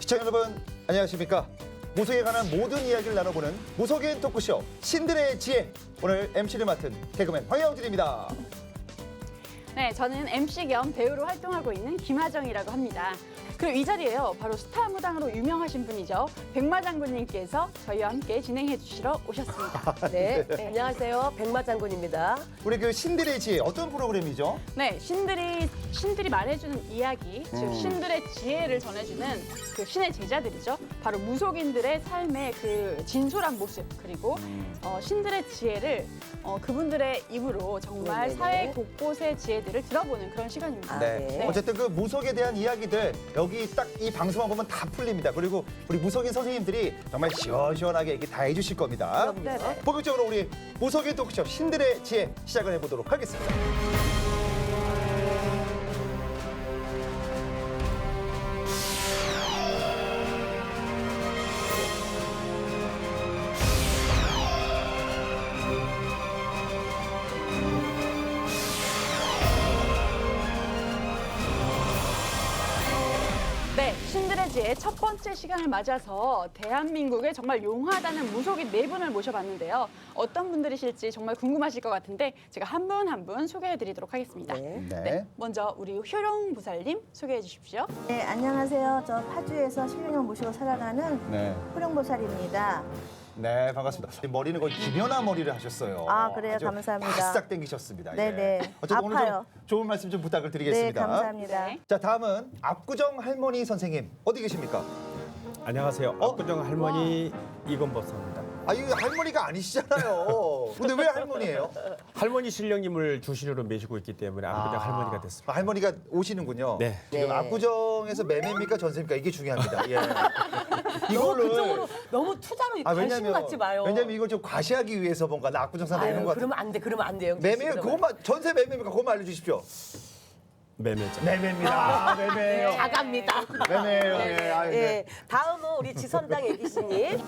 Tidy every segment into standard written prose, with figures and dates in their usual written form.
시청자 여러분 안녕하십니까. 무속에 관한 모든 이야기를 나눠보는 무속인 토크쇼 신들의 지혜. 오늘 MC를 맡은 개그맨 황영진입니다. 네, 저는 MC 겸 배우로 활동하고 있는 김하정이라고 합니다. 그리고 이 자리에요. 바로 스타 무당으로 유명하신 분이죠. 백마 장군님께서 저희와 함께 진행해 주시러 오셨습니다. 네, 안녕하세요. 백마 장군입니다. 우리 그 신들의 지혜 어떤 프로그램이죠? 네, 신들이 말해주는 이야기, 즉 신들의 지혜를 전해주는 그 신의 제자들이죠. 바로 무속인들의 삶의 그 진솔한 모습, 그리고 신들의 지혜를 그분들의 입으로 정말 네네네. 사회 곳곳의 지혜들을 들어보는 그런 시간입니다. 네. 어쨌든 그 무속에 대한 이야기들 여기 딱 이 방송만 보면 다 풀립니다. 그리고 우리 무속인 선생님들이 정말 시원시원하게 얘기 다 해주실 겁니다. 네, 네. 본격적으로 우리 무속인 토크쇼 신들의 지혜 시작을 해보도록 하겠습니다. 네, 신들의 지혜 첫 번째 시간을 맞아서 대한민국에 정말 용하다는 무속인 네 분을 모셔봤는데요. 어떤 분들이실지 정말 궁금하실 것 같은데 제가 한 분 한 분 소개해드리도록 하겠습니다. 네. 먼저 우리 효룡보살님 소개해 주십시오. 네, 안녕하세요. 저 파주에서 신령을 모시고 살아가는 네. 호령보살입니다. 네, 반갑습니다. 머리는 거의 김연아 머리를 하셨어요. 아, 그래요? 아주 감사합니다. 바싹 당기셨습니다. 네네. 어쨌든 오늘 아파요. 좀 좋은 말씀 좀 부탁을 네, 드리겠습니다. 감사합니다. 네. 자, 다음은 압구정 할머니 선생님 어디 계십니까? 안녕하세요. 압구정 할머니 이건법사입니다. 아, 이거 할머니가 아니시잖아요. 근데 왜 할머니예요? 할머니 신령님을 주신으로 모시고 있기 때문에 압구정 할머니가 됐습니다. 아, 할머니가 오시는군요. 네. 지금 네. 압구정에서 매매입니까 전세입니까? 이게 중요합니다. 예. 그쪽으로 너무 투자로 관심 갖지 마요. 왜냐면 이걸 좀 과시하기 위해서 뭔가 나 압구정 산다 이런 아유, 거 같아요. 그러면 안 돼. 그러면 안 돼요. 매매 그것만 전세 매매입니까? 그것만 알려주십시오. 매매죠. 매매입니다. 아, 매매예요. 자갑니다. 매매예요. 예. 아유, 네. 예, 다음은 우리 지선당 애기씨님.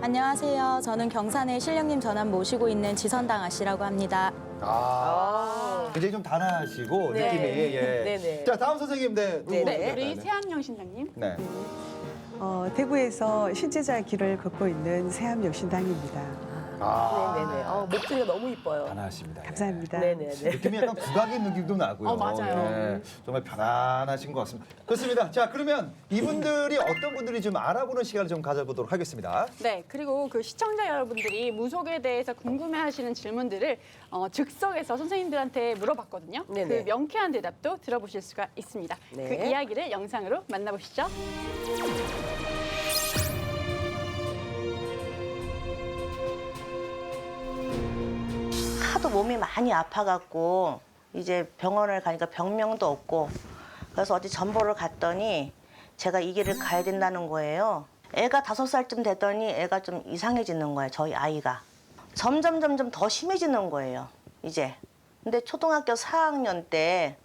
안녕하세요. 저는 경산의 신령님 전함 모시고 있는 지선당 아씨라고 합니다. 아, 굉장히 좀 단아하시고 네. 느낌이. 예. 네네. 자, 다음 선생님. 네. 누구? 네. 우리 세한영 신당님. 네. 대구에서 신제자 길을 걷고 있는 세암역신당입니다. 아, 네네네. 목소리가 너무 이뻐요. 단아하십니다. 예. 감사합니다. 네네네. 느낌이 약간 국악인 느낌도 나고요. 맞아요. 예, 정말 편안하신 것 같습니다. 좋습니다. 자, 그러면 이분들이 어떤 분들이 좀 알아보는 시간을 좀 가져보도록 하겠습니다. 네, 그리고 그 시청자 여러분들이 무속에 대해서 궁금해하시는 질문들을 즉석에서 선생님들한테 물어봤거든요. 네네. 그 명쾌한 대답도 들어보실 수가 있습니다. 네. 그 이야기를 영상으로 만나보시죠. 하도 몸이 많이 아파갖고 이제 병원을 가니까 병명도 없고 그래서 어디 전보를 갔더니 제가 이 길을 가야 된다는 거예요. 애가 5살쯤 되더니 애가 좀 이상해지는 거예요. 저희 아이가. 점점 더 심해지는 거예요. 이제. 근데 초등학교 4학년 때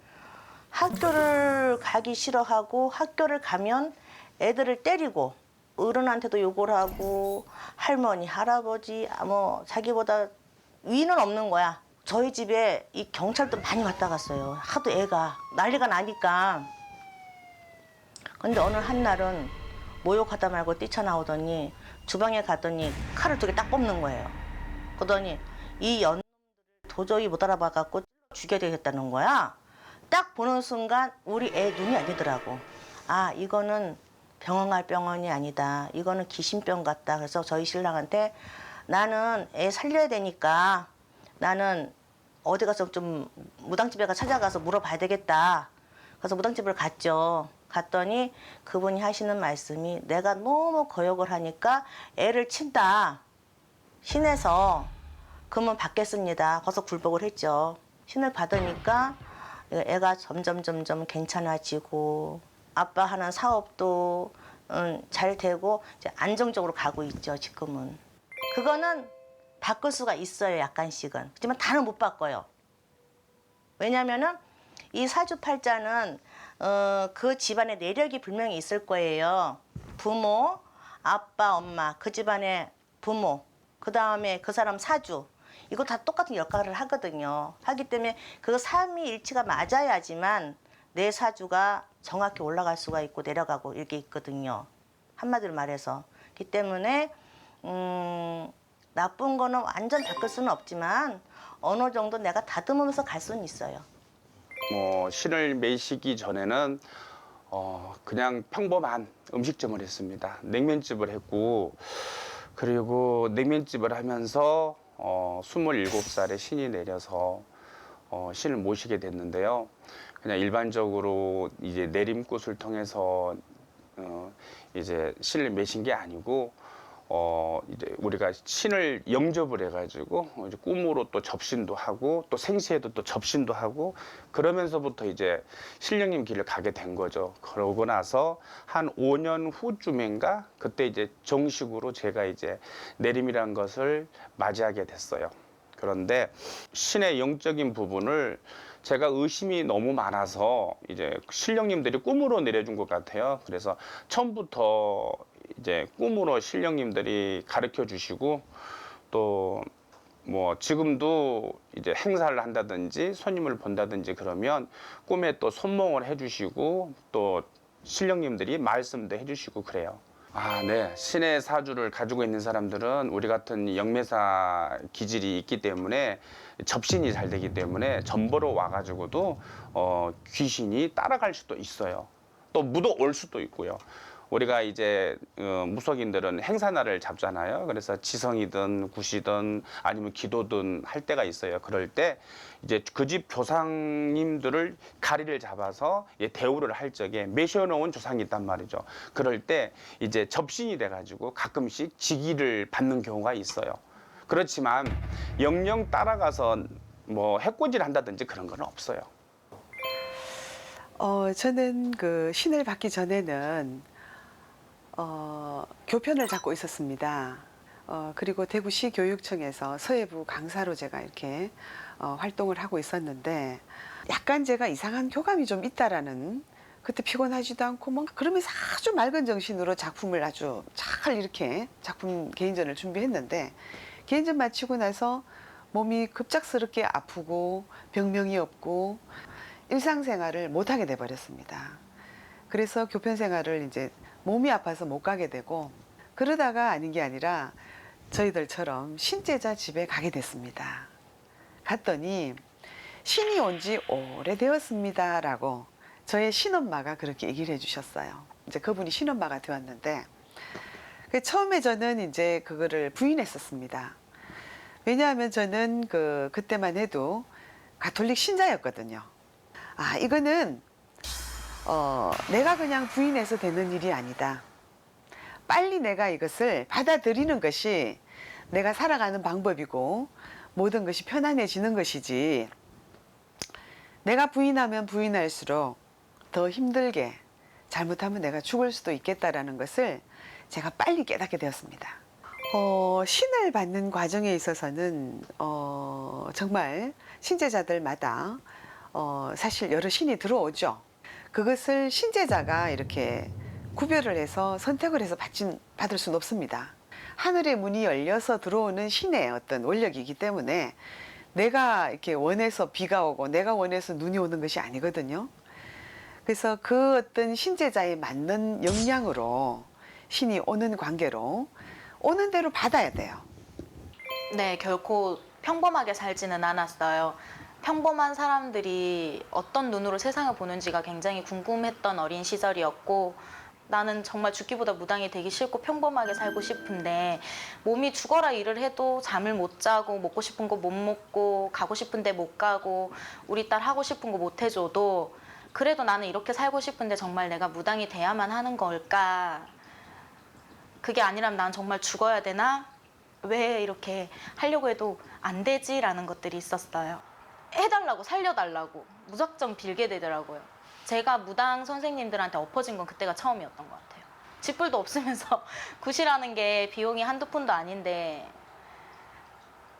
학교를 가기 싫어하고 학교를 가면 애들을 때리고 어른한테도 욕을 하고 할머니, 할아버지 뭐 자기보다 위는 없는 거야. 저희 집에 이 경찰도 많이 왔다 갔어요. 하도 애가 난리가 나니까. 근데 어느 한날은 모욕하다 말고 뛰쳐나오더니 주방에 갔더니 칼을 2개 딱 뽑는 거예요. 그러더니 이 연놈들을 도저히 못 알아봐갖고 죽여야 되겠다는 거야. 딱 보는 순간 우리 애 눈이 아니더라고. 아, 이거는 병원 갈 병원이 아니다. 이거는 귀신병 같다. 그래서 저희 신랑한테 나는 애 살려야 되니까 나는 어디 가서 좀 무당집에 찾아가서 물어봐야 되겠다. 그래서 무당집을 갔죠. 갔더니 그분이 하시는 말씀이 내가 너무 거역을 하니까 애를 친다. 신에서 그러면 받겠습니다. 거기서 굴복을 했죠. 신을 받으니까 애가 점점 괜찮아지고 아빠 하는 사업도 잘 되고 이제 안정적으로 가고 있죠. 지금은. 그거는 바꿀 수가 있어요. 약간씩은. 하지만 다는 못 바꿔요. 왜냐면은 이 사주팔자는 그 집안에 내력이 분명히 있을 거예요. 부모, 아빠, 엄마, 그 집안의 부모, 그 다음에 그 사람 사주. 이거 다 똑같은 역할을 하거든요. 하기 때문에 그 삼위일치가 맞아야지만 내 사주가 정확히 올라갈 수가 있고 내려가고 이렇게 있거든요. 한마디로 말해서. 그렇기 때문에 나쁜 거는 완전 바꿀 수는 없지만 어느 정도 내가 다듬으면서 갈 수는 있어요. 신을 매시기 전에는 그냥 평범한 음식점을 했습니다. 냉면집을 했고, 그리고 냉면집을 하면서 27살에 신이 내려서 신을 모시게 됐는데요. 그냥 일반적으로 이제 내림꽃을 통해서 이제 신을 매신 게 아니고 이제 우리가 신을 영접을 해가지고 이제 꿈으로 또 접신도 하고 또 생시에도 또 접신도 하고 그러면서부터 이제 신령님 길을 가게 된 거죠. 그러고 나서 한 5년 후쯤인가 그때 이제 정식으로 제가 이제 내림이라는 것을 맞이하게 됐어요. 그런데 신의 영적인 부분을 제가 의심이 너무 많아서 이제 신령님들이 꿈으로 내려준 것 같아요. 그래서 처음부터 이제 꿈으로 신령님들이 가르쳐 주시고 또 뭐 지금도 이제 행사를 한다든지 손님을 본다든지 그러면 꿈에 또 손몽을 해주시고 또 신령님들이 말씀도 해주시고 그래요. 아, 네. 신의 사주를 가지고 있는 사람들은 우리 같은 영매사 기질이 있기 때문에 접신이 잘 되기 때문에 전보러 와가지고도 귀신이 따라갈 수도 있어요. 또 묻어올 수도 있고요. 우리가 이제 무속인들은 행사날을 잡잖아요. 그래서 지성이든 구시든 아니면 기도든 할 때가 있어요. 그럴 때 이제 그 집 조상님들을 가리를 잡아서 대우를 할 적에 매셔놓은 조상이 있단 말이죠. 그럴 때 이제 접신이 돼가지고 가끔씩 직위를 받는 경우가 있어요. 그렇지만 영영 따라가서 뭐 해코지를 한다든지 그런 건 없어요. 저는 그 신을 받기 전에는 교편을 잡고 있었습니다. 그리고 대구시 교육청에서 서예부 강사로 제가 이렇게 활동을 하고 있었는데 약간 제가 이상한 교감이 좀 있다라는 그때 피곤하지도 않고 뭐 그러면서 아주 맑은 정신으로 작품을 아주 잘 이렇게 작품 개인전을 준비했는데 개인전 마치고 나서 몸이 급작스럽게 아프고 병명이 없고 일상생활을 못하게 돼버렸습니다. 그래서 교편 생활을 이제 몸이 아파서 못 가게 되고 그러다가 아닌 게 아니라 저희들처럼 신제자 집에 가게 됐습니다. 갔더니 신이 온 지 오래되었습니다 라고 저의 신엄마가 그렇게 얘기를 해주셨어요. 이제 그분이 신엄마가 되었는데 처음에 저는 이제 그거를 부인했었습니다. 왜냐하면 저는 그때만 해도 가톨릭 신자였거든요. 아, 이거는 내가 그냥 부인해서 되는 일이 아니다. 빨리 내가 이것을 받아들이는 것이 내가 살아가는 방법이고 모든 것이 편안해지는 것이지 내가 부인하면 부인할수록 더 힘들게 잘못하면 내가 죽을 수도 있겠다라는 것을 제가 빨리 깨닫게 되었습니다. 신을 받는 과정에 있어서는 정말 신제자들마다 사실 여러 신이 들어오죠. 그것을 신제자가 이렇게 구별을 해서 선택을 해서 받을 수는 없습니다. 하늘의 문이 열려서 들어오는 신의 어떤 원력이기 때문에 내가 이렇게 원해서 비가 오고 내가 원해서 눈이 오는 것이 아니거든요. 그래서 그 어떤 신제자에 맞는 역량으로 신이 오는 관계로 오는 대로 받아야 돼요. 네, 결코 평범하게 살지는 않았어요. 평범한 사람들이 어떤 눈으로 세상을 보는지가 굉장히 궁금했던 어린 시절이었고 나는 정말 죽기보다 무당이 되기 싫고 평범하게 살고 싶은데 몸이 죽어라 일을 해도 잠을 못 자고 먹고 싶은 거 못 먹고 가고 싶은데 못 가고 우리 딸 하고 싶은 거 못 해줘도 그래도 나는 이렇게 살고 싶은데 정말 내가 무당이 돼야만 하는 걸까? 그게 아니라면 난 정말 죽어야 되나? 왜 이렇게 하려고 해도 안 되지라는 것들이 있었어요. 해달라고 살려달라고 무작정 빌게 되더라고요. 제가 무당 선생님들한테 엎어진 건 그때가 처음이었던 것 같아요. 집불도 없으면서 구실하는 게 비용이 한두 푼도 아닌데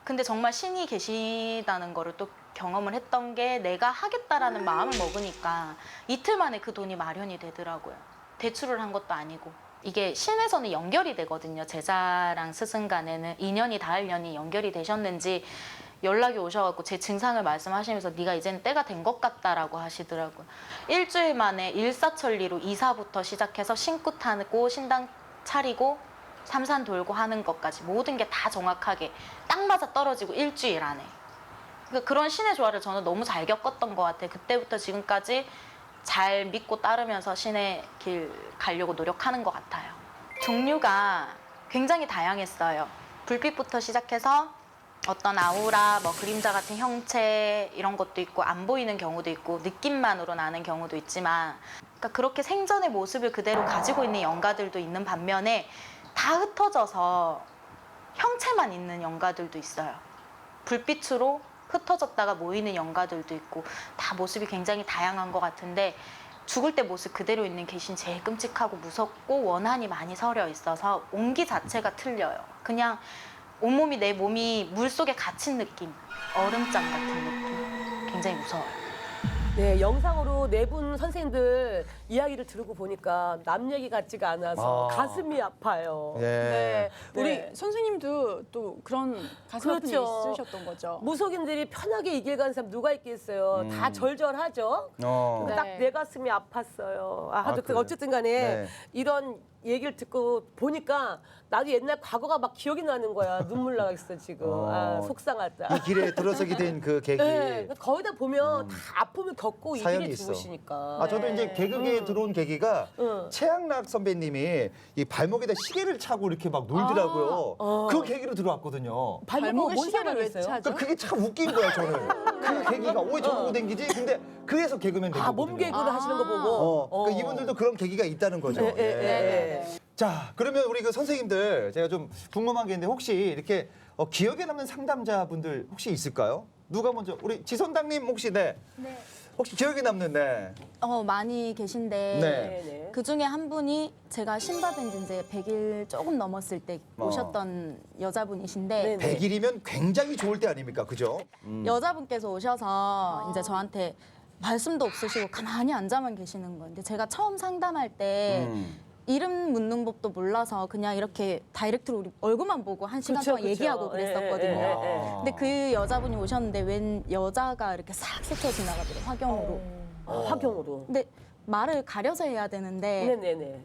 근데 정말 신이 계시다는 거를 또 경험을 했던 게 내가 하겠다라는 마음을 먹으니까 이틀 만에 그 돈이 마련이 되더라고요. 대출을 한 것도 아니고. 이게 신에서는 연결이 되거든요. 제자랑 스승 간에는 인연이 닿을 년이 연결이 되셨는지 연락이 오셔갖고 제 증상을 말씀하시면서 네가 이제는 때가 된 것 같다라고 하시더라고요. 일주일 만에 일사천리로 이사부터 시작해서 신고 타고 신당 차리고 삼산 돌고 하는 것까지 모든 게 다 정확하게 딱 맞아 떨어지고 일주일 안에. 그러니까 그런 신의 조화를 저는 너무 잘 겪었던 것 같아요. 그때부터 지금까지 잘 믿고 따르면서 신의 길 가려고 노력하는 것 같아요. 종류가 굉장히 다양했어요. 불빛부터 시작해서 어떤 아우라, 뭐 그림자 같은 형체 이런 것도 있고 안 보이는 경우도 있고 느낌만으로 나는 경우도 있지만 그러니까 그렇게 생전의 모습을 그대로 가지고 있는 영가들도 있는 반면에 다 흩어져서 형체만 있는 영가들도 있어요. 불빛으로 흩어졌다가 모이는 영가들도 있고 다 모습이 굉장히 다양한 것 같은데 죽을 때 모습 그대로 있는 귀신 제일 끔찍하고 무섭고 원한이 많이 서려 있어서 온기 자체가 틀려요. 그냥 온몸이 내 몸이 물속에 갇힌 느낌, 얼음장 같은 느낌. 굉장히 무서워요. 네, 영상으로 네 분 선생님들 이야기를 들고 보니까 남 얘기 같지가 않아서 아. 가슴이 아파요. 예. 네. 우리 네. 선생님도 또 그런 가슴 아픈 일이 그렇죠. 있으셨던 거죠. 무속인들이 편하게 이 길 가는 사람 누가 있겠어요. 다 절절하죠. 어. 네. 딱 내 가슴이 아팠어요. 그래요? 어쨌든 간에 네. 이런 얘기를 듣고 보니까 나도 옛날 과거가 막 기억이 나는 거야. 눈물 나겠어 지금. 아, 속상하다. 이 길에 들어서게 된 그 계기. 네, 거기다 보면 다 아픔을 겪고 이 사연이 길에 있어. 죽으시니까. 아, 저도 이제 개그계에 들어온 계기가 응. 최양락 선배님이 이 발목에다 시계를 차고 이렇게 막 놀더라고요. 그 계기로 들어왔거든요. 발목에 뭔 시계를 상관이 왜 있어요? 차죠? 그러니까 그게 참 웃긴 거야, 저는. 그 계기가 왜 저보고 댕기지? 근데 그래서 개그맨 된 아, 거거든요. 몸 개그를 하시는 거 보고. 그러니까 이분들도 그런 계기가 있다는 거죠. 예, 예, 예. 예. 자, 그러면 우리 그 선생님들 제가 좀 궁금한 게 있는데 혹시 이렇게 기억에 남는 상담자분들 혹시 있을까요? 누가 먼저 우리 지선당님 혹시 네. 네. 혹시 기억에 남는 네. 많이 계신데 네. 네. 그 중에 한 분이 제가 신받은 지 이제 100일 조금 넘었을 때 오셨던 여자분이신데 네. 100일이면 굉장히 좋을 때 아닙니까? 그죠? 여자분께서 오셔서 이제 저한테 말씀도 없으시고 가만히 앉아만 계시는 건데 제가 처음 상담할 때 이름 묻는 법도 몰라서 그냥 이렇게 다이렉트로 우리 얼굴만 보고 한 시간 동안 얘기하고 그랬었거든요. 근데 그 여자분이 오셨는데 웬 여자가 이렇게 싹 스쳐 지나가더라고요, 화경으로. 화경으로. 근데 말을 가려서 해야 되는데 네네네.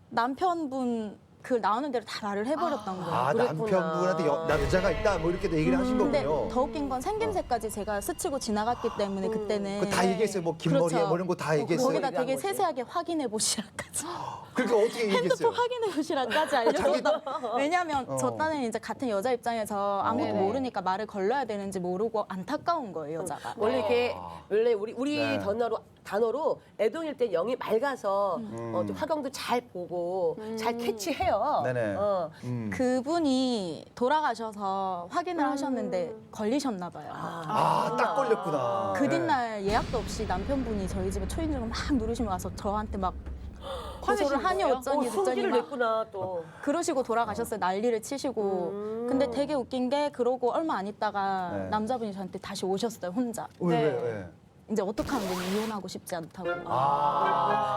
남편분 그 나오는 대로 다 말을 해버렸던 거예요. 아, 그랬구나. 남편분한테 남자가 있다 뭐 이렇게 얘기를 하신 근데 거군요. 더 웃긴 건 생김새까지 제가 스치고 지나갔기 때문에 그때는 그 다 얘기했어요. 뭐 긴 머리에 그렇죠. 뭐 이런 거 다 얘기했어요. 거기다 얘기한 되게 거지. 세세하게 확인해 보시라까지 그러니까 어떻게 얘기했어요? 핸드폰 확인해 보시라까지 알려줬다. 왜냐하면 저 딴에는 이제 같은 여자 입장에서 아무것도 네네. 모르니까 말을 걸러야 되는지 모르고 안타까운 거예요, 여자가. 원래 이렇게 원래 우리 네. 단어로 애동일 때 영이 맑아서 좀 화경도 잘 보고 잘 캐치해요. 네네. 그분이 돌아가셔서 확인을 하셨는데 걸리셨나 봐요. 딱 걸렸구나. 그 뒷날 예약도 없이 남편분이 저희 집에 초인종을 막 누르시면 와서 저한테 막 고소를 하니 어쩌니 손기를 저쩌니 막 냈구나 또. 그러시고 돌아가셨어요. 난리를 치시고. 근데 되게 웃긴 게 그러고 얼마 안 있다가 네. 남자분이 저한테 다시 오셨어요. 혼자. 왜? 이제 어떻게 하면 되니 이혼하고 싶지 않다고.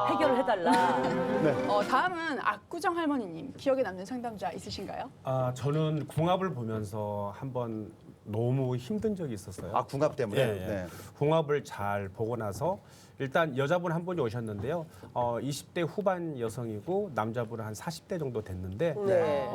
해결을 해달라. 다음은 압구정 할머니님 기억에 남는 상담자 있으신가요? 아, 저는 궁합을 보면서 한번 너무 힘든 적이 있었어요. 아, 궁합 때문에. 예, 예. 네. 궁합을 잘 보고 나서 일단 여자분 한 분이 오셨는데요. 20대 후반 여성이고 남자분은 한 40대 정도 됐는데 네.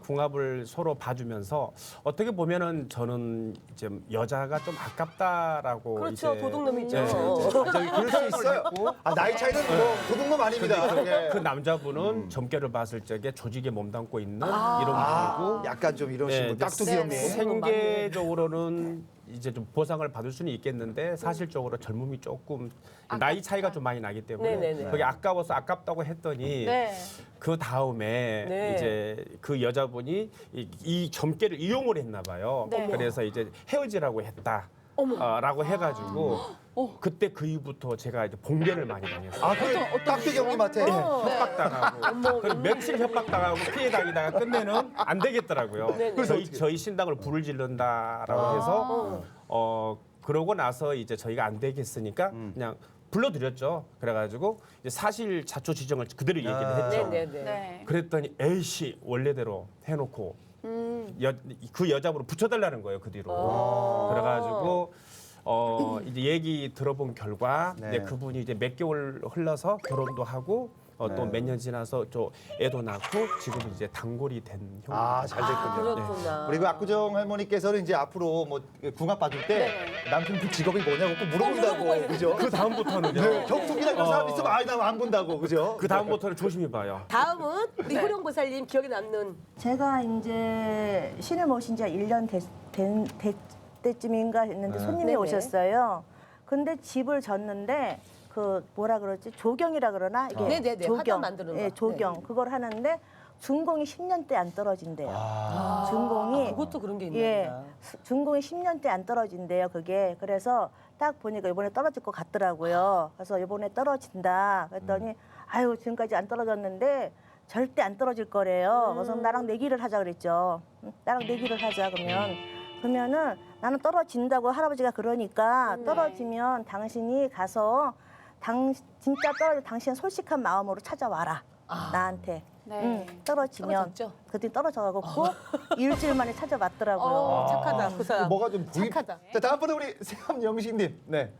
궁합을 서로 봐주면서 어떻게 보면은 저는 이제 여자가 좀 아깝다라고 그렇죠. 이제 도둑놈이죠. 예, 저기 그럴 수 있어요. 아, 나이 차이는 뭐 도둑놈 아닙니다. 예. 그 남자분은 점괘를 봤을 적에 조직에 몸담고 있는 이런 분이고 약간 좀 이런 식으로 이제 깍두기 형님. 생계적으로는 이제 좀 보상을 받을 수는 있겠는데 사실적으로 젊음이 조금 나이 차이가 좀 많이 나기 때문에 네네네. 그게 아까워서 아깝다고 했더니 네. 그 다음에 네. 이제 그 여자분이 이 점괘를 이용을 했나 봐요. 네. 그래서 이제 헤어지라고 했다. 라고 해가지고 그때 그 이후부터 제가 이제 봉변을 많이 당했어요. 아, 그 깍두기 형님한테. 협박당하고 그리고 며칠 협박당하고 피해 다니다가 끝내는 안 되겠더라고요. 저희 신당을 불을 지른다라고 해서 그러고 나서 이제 저희가 안 되겠으니까 그냥 불러드렸죠. 그래가지고 이제 사실 자초 지정을 그대로 얘기를 했죠. 네네네. 네. 그랬더니 에이씨 원래대로 해놓고 그 여자분을 붙여달라는 거예요. 그 뒤로. 그래가지고 이제 얘기 들어본 결과 네. 이제 그분이 이제 몇 개월 흘러서 결혼도 하고 또 몇 년 지나서 저 애도 낳고 지금 이제 단골이 된 형님. 아, 잘 됐군요. 그렇구나. 그리고 압구정 할머니께서는 이제 앞으로 뭐 궁합 봐줄 때 남편 그 직업이 뭐냐고 꼭 물어본다고, 그죠? 그 다음부터는요. 네, 경숙이나 이런 사람 있으면 아이 나 안 본다고, 그죠? 그 다음부터는 조심히 봐요. 다음은 우리 효령보살님 기억에 남는 제가 이제 신을 모신 지 1년 된 때쯤인가 했는데 손님이 네네. 오셨어요. 근데 집을 졌는데 그 뭐라 그러지? 조경이라 그러나? 이게 네네네. 화단 만드는 예, 거. 조경. 그걸 하는데 준공이 10년대 안 떨어진대요. 준공이 그것도 그런 게 있나 예, 보다. 준공이 10년대 안 떨어진대요, 그게. 그래서 딱 보니까 이번에 떨어질 것 같더라고요. 그래서 이번에 떨어진다. 그랬더니 아유, 지금까지 안 떨어졌는데 절대 안 떨어질 거래요. 그래서 나랑 내기를 하자 그랬죠. 나랑 내기를 하자 그러면은 나는 떨어진다고 할아버지가 그러니까 떨어지면 당신이 가서 진짜 떨어져 당신 솔직한 마음으로 찾아와라. 나한테. 네. 떨어지면 떨어졌죠? 그때 떨어져가고 꼭 일주일 만에 찾아왔더라고요. 착하다 그 사람. 뭐가 좀 부입. 착하다. 자, 다음번에 우리 세암영신님. 네.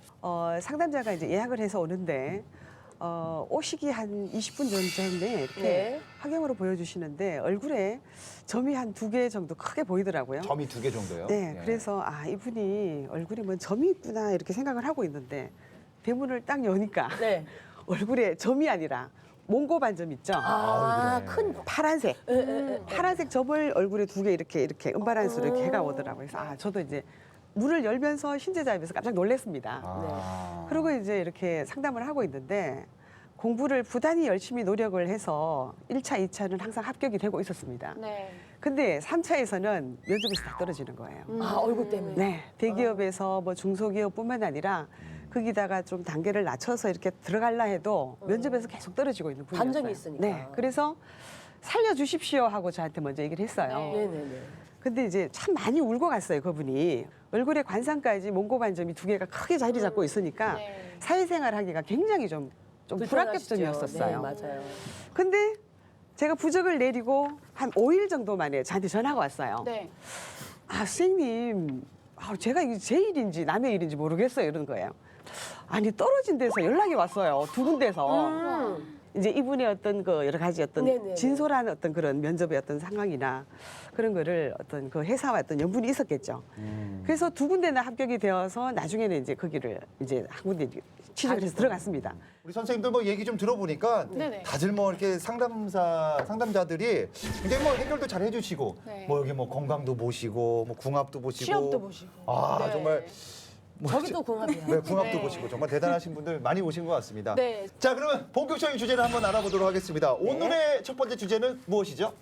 상담자가 이제 예약을 해서 오는데 오시기 한 20분 전에 이렇게 네. 화경으로 보여주시는데 얼굴에 점이 한 2개 정도 크게 보이더라고요. 점이 2개 정도요. 네, 예. 그래서 이분이 얼굴에 뭐 점이 있구나 이렇게 생각을 하고 있는데 대문을 딱 여니까 네. 얼굴에 점이 아니라 몽고 반점 있죠. 그래. 큰 파란색. 파란색 점을 얼굴에 2개 이렇게 은발한수로 이렇게 해가 오더라고요. 그래서 저도 이제 문을 열면서 신제자입에서 깜짝 놀랐습니다. 그리고 이제 이렇게 상담을 하고 있는데 공부를 부단히 열심히 노력을 해서 1차, 2차는 항상 합격이 되고 있었습니다. 네. 근데 3차에서는 면접에서 다 떨어지는 거예요. 얼굴 때문에. 네, 대기업에서 뭐 중소기업뿐만 아니라 거기다가 좀 단계를 낮춰서 이렇게 들어갈라 해도 면접에서 계속 떨어지고 있는 분이었어요. 반점이 있으니까. 네, 그래서 살려주십시오 하고 저한테 먼저 얘기를 했어요. 네네네. 근데 이제 참 많이 울고 갔어요, 그분이. 얼굴에 관상까지 몽고 반점이 2개가 크게 자리 잡고 있으니까 네. 사회생활 하기가 굉장히 좀 불합격점이었었어요. 네, 맞아요. 근데 제가 부적을 내리고 한 5일 정도 만에 저한테 전화가 왔어요. 네. 선생님, 제가 이게 제 일인지 남의 일인지 모르겠어요. 이러는 거예요. 아니, 떨어진 데서 연락이 왔어요. 2군데서. 이제 이분의 어떤 그 여러 가지 어떤 네네네. 진솔한 어떤 그런 면접의 어떤 상황이나 그런 거를 어떤 그 회사와 어떤 연분이 있었겠죠. 그래서 2군데나 합격이 되어서 나중에는 이제 거기를 이제 한 군데 취직을 해서 들어갔습니다. 우리 선생님들 뭐 얘기 좀 들어보니까 네네. 다들 뭐 이렇게 상담자들이 굉장히 뭐 해결도 잘 해주시고 네. 뭐 여기 뭐 건강도 보시고 뭐 궁합도 보시고 시험도 보시고. 아 네. 정말 뭐 저기도 궁합이야. 네, 궁합도 네. 보시고 정말 대단하신 분들 많이 오신 것 같습니다. 네. 자 그러면 본격적인 주제를 한번 알아보도록 하겠습니다. 오늘의 첫 번째 주제는 무엇이죠?